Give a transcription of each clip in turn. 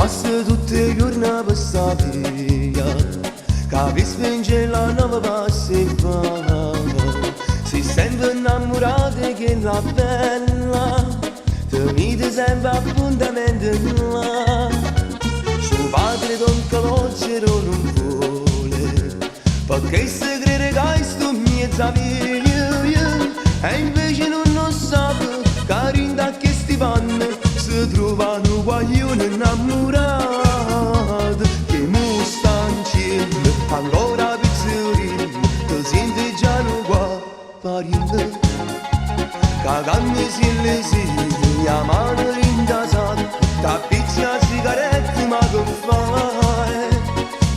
passa tutti i giorni per sta via, che vi spinge la nuova passa e fa. Si sente innamorata che la bella, ti vede sempre appuntamento là. Suo padre Don Calogero non vuole, perché se crede che sto mezza via, e invece non lo sa, carinda che sti panni si trovano guaglione innamorato, che mo sta in cielo, ancora pizzerino, ti senti già non guaglione. Cagando si le sedi, la mano rindasata, t'appicci la sigaretta ma che fai?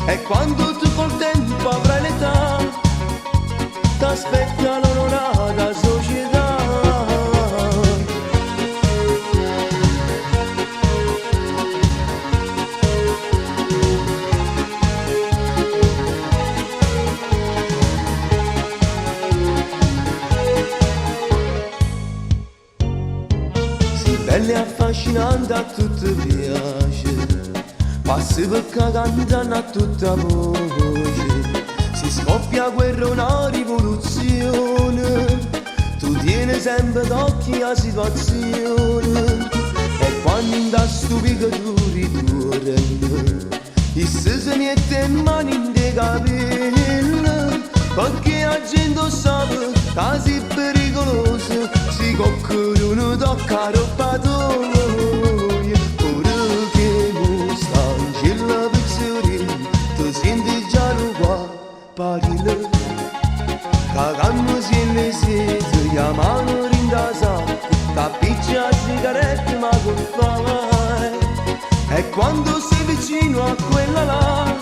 E quando tu col tempo avrai l'età, t'aspetta l'onorata società. Bella e affascinante, a tutti piace, passi perché cantano a tutta voce, si scoppia guerra una rivoluzione, tu tieni sempre d'occhi la situazione, e quando in da stupido tu ritorni, e si mette in mano in dei capelli, perché la gente sa che sei pericoloso, si qualcuno tocca roba tua, ora che non sta in cielo pizzerino, ti senti già lo guaglione. Cagando si le sedi, la mano rindasata, t'appicci la sigaretta ma che fai? E quando sei vicino a quella là,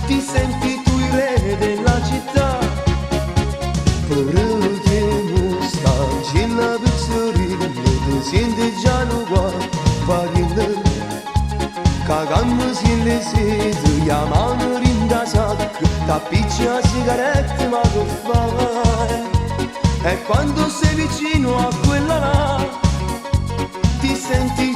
ti senti tu il re della città. Ora che non sta in cielo pizzerino, ti senti già lo guaglione. Cagando si le sedi, la mano rindasata, t'appicci la sigaretta ma che fai? E quando sei vicino a quella là, ti senti